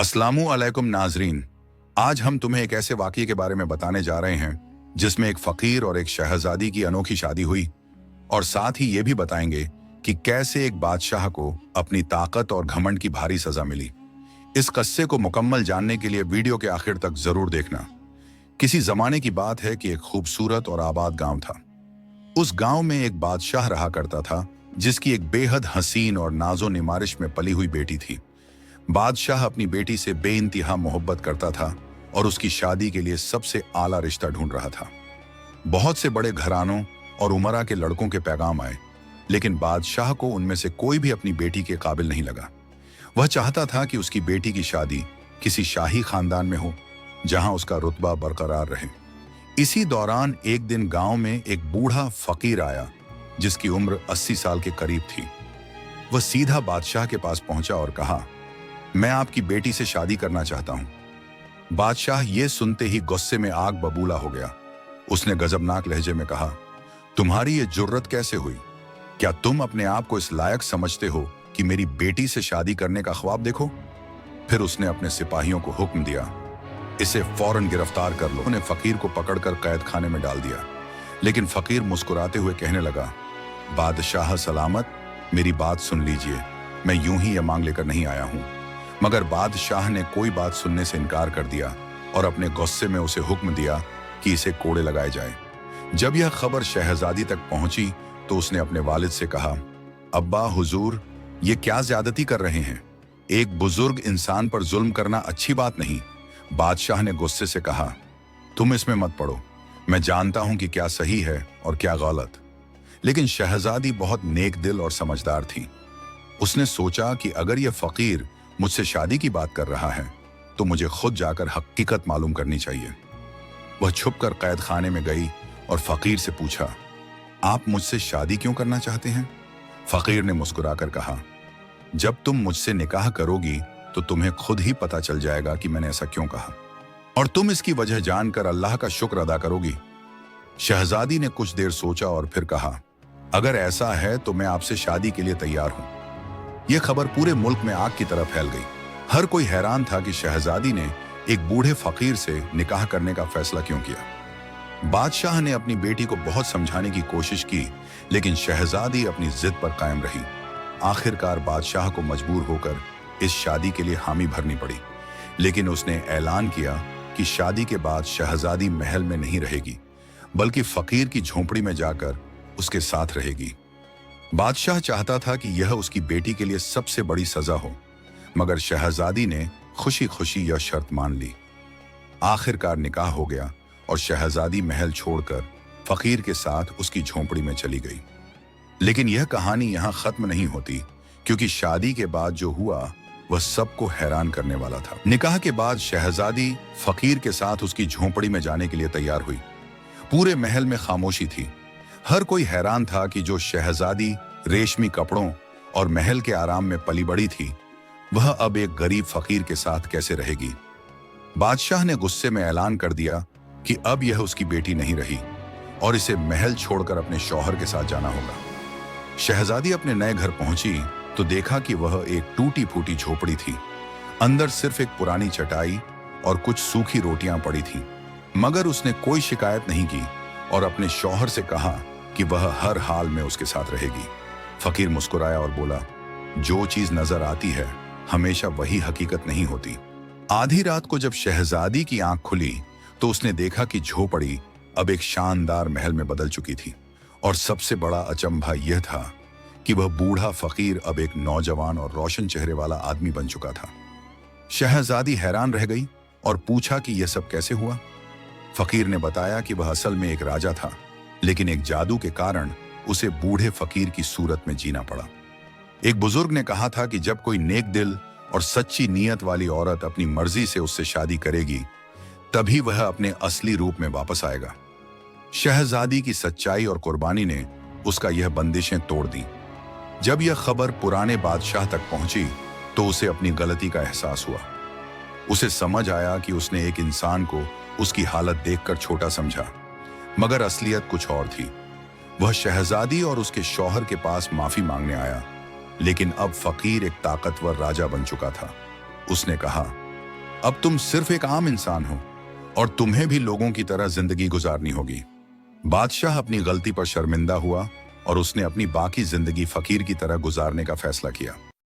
अस्सलामु अलैकुम नाजरीन। आज हम तुम्हें एक ऐसे वाक़ये के बारे में बताने जा रहे हैं जिसमें एक फ़कीर और एक शहज़ादी की अनोखी शादी हुई, और साथ ही ये भी बताएंगे कि कैसे एक बादशाह को अपनी ताकत और घमंड की भारी सज़ा मिली। इस क़स्से को मुकम्मल जानने के लिए वीडियो के आखिर तक ज़रूर देखना। किसी ज़माने की बात है कि एक खूबसूरत और आबाद गाँव था। उस गाँव में एक बादशाह रहा करता था जिसकी एक बेहद हसीन और नाजो निमारिश में पली हुई बेटी थी। बादशाह अपनी बेटी से बेइंतहा मोहब्बत करता था और उसकी शादी के लिए सबसे आला रिश्ता ढूंढ रहा था। बहुत से बड़े घरानों और उमरा के लड़कों के पैगाम आए, लेकिन बादशाह को उनमें से कोई भी अपनी बेटी के काबिल नहीं लगा। वह चाहता था कि उसकी बेटी की शादी किसी शाही खानदान में हो जहां उसका रुतबा बरकरार रहे। इसी दौरान एक दिन गांव में एक बूढ़ा फकीर आया जिसकी उम्र 80 साल के करीब थी। वह सीधा बादशाह के पास पहुंचा और कहा, मैं आपकी बेटी से शादी करना चाहता हूं। बादशाह ये सुनते ही गुस्से में आग बबूला हो गया। उसने गजबनाक लहजे में कहा, तुम्हारी ये जुर्रत कैसे हुई? क्या तुम अपने आप को इस लायक समझते हो कि मेरी बेटी से शादी करने का ख्वाब देखो? फिर उसने अपने सिपाहियों को हुक्म दिया, इसे फौरन गिरफ्तार कर लो। उन्होंने फकीर को पकड़कर कैद खाने में डाल दिया। लेकिन फकीर मुस्कुराते हुए कहने लगा, बादशाह सलामत, मेरी बात सुन लीजिए, मैं यूं ही यह मांग लेकर नहीं आया हूं। मगर बादशाह ने कोई बात सुनने से इनकार कर दिया और अपने गुस्से में उसे हुक्म दिया कि इसे कोड़े लगाए जाए। जब यह खबर शहजादी तक पहुंची तो उसने अपने वालिद से कहा, अब्बा हुजूर, ये क्या ज्यादती कर रहे हैं? एक बुजुर्ग इंसान पर जुल्म करना अच्छी बात नहीं। बादशाह ने गुस्से से कहा, तुम इसमें मत पड़ो, मैं जानता हूं कि क्या सही है और क्या गलत। लेकिन शहजादी बहुत नेक दिल और समझदार थी। उसने सोचा कि अगर यह फकीर मुझसे शादी की बात कर रहा है तो मुझे खुद जाकर हकीकत मालूम करनी चाहिए। वह छुपकर कैद खाने में गई और फकीर से पूछा, आप मुझसे शादी क्यों करना चाहते हैं? फकीर ने मुस्कुराकर कहा, जब तुम मुझसे निकाह करोगी तो तुम्हें खुद ही पता चल जाएगा कि मैंने ऐसा क्यों कहा, और तुम इसकी वजह जानकर अल्लाह का शुक्र अदा करोगी। शहजादी ने कुछ देर सोचा और फिर कहा, अगर ऐसा है तो मैं आपसे शादी के लिए तैयार हूं। यह खबर पूरे मुल्क में आग की तरह फैल गई। हर कोई हैरान था कि शहजादी ने एक बूढ़े फकीर से निकाह करने का फैसला क्यों किया। बादशाह ने अपनी बेटी को बहुत समझाने की कोशिश की, लेकिन शहजादी अपनी जिद पर कायम रही। आखिरकार बादशाह को मजबूर होकर इस शादी के लिए हामी भरनी पड़ी। लेकिन उसने ऐलान किया कि शादी के बाद शहजादी महल में नहीं रहेगी, बल्कि फकीर की झोंपड़ी में जाकर उसके साथ रहेगी। बादशाह चाहता था कि यह उसकी बेटी के लिए सबसे बड़ी सजा हो, मगर शहजादी ने खुशी खुशी यह शर्त मान ली। आखिरकार निकाह हो गया और शहजादी महल छोड़कर फकीर के साथ उसकी झोंपड़ी में चली गई। लेकिन यह कहानी यहाँ खत्म नहीं होती, क्योंकि शादी के बाद जो हुआ वह सबको हैरान करने वाला था। निकाह के बाद शहजादी फकीर के साथ उसकी झोंपड़ी में जाने के लिए तैयार हुई। पूरे महल में खामोशी थी। हर कोई हैरान था कि जो शहजादी रेशमी कपड़ों और महल के आराम में पली बड़ी थी, वह अब एक गरीब फकीर के साथ कैसे रहेगी। बादशाह ने गुस्से में ऐलान कर दिया कि अब यह उसकी बेटी नहीं रही और इसे महल छोड़कर अपने शौहर के साथ जाना होगा। शहजादी अपने नए घर पहुंची तो देखा कि वह एक टूटी फूटी झोपड़ी थी। अंदर सिर्फ एक पुरानी चटाई और कुछ सूखी रोटियां पड़ी थीं। मगर उसने कोई शिकायत नहीं की और अपने शौहर से कहा कि वह हर हाल में उसके साथ रहेगी। फकीर मुस्कुराया और बोला, जो चीज नजर आती है हमेशा वही हकीकत नहीं होती। आधी रात को जब शहजादी की आंख खुली तो उसने देखा कि झोपड़ी अब एक शानदार महल में बदल चुकी थी, और सबसे बड़ा अचंभा यह था कि वह बूढ़ा फकीर अब एक नौजवान और रोशन चेहरे वाला आदमी बन चुका था। शहजादी हैरान रह गई और पूछा कि यह सब कैसे हुआ। फकीर ने बताया कि वह असल में एक राजा था, लेकिन एक जादू के कारण उसे बूढ़े फकीर की सूरत में जीना पड़ा। एक बुजुर्ग ने कहा था कि जब कोई नेक दिल और सच्ची नीयत वाली औरत अपनी मर्जी से उससे शादी करेगी, तभी वह अपने असली रूप में वापस आएगा। शहजादी की सच्चाई और कुर्बानी ने उसका यह बंदिशें तोड़ दी। जब यह खबर पुराने बादशाह तक पहुंची तो उसे अपनी गलती का एहसास हुआ। उसे समझ आया कि उसने एक इंसान को उसकी हालत देखकर छोटा समझा, मगर असलियत कुछ और थी। वह शहजादी और उसके शौहर के पास माफी मांगने आया, लेकिन अब फकीर एक ताकतवर राजा बन चुका था। उसने कहा, अब तुम सिर्फ एक आम इंसान हो और तुम्हें भी लोगों की तरह जिंदगी गुजारनी होगी। बादशाह अपनी गलती पर शर्मिंदा हुआ और उसने अपनी बाकी जिंदगी फकीर की तरह गुजारने का फैसला किया।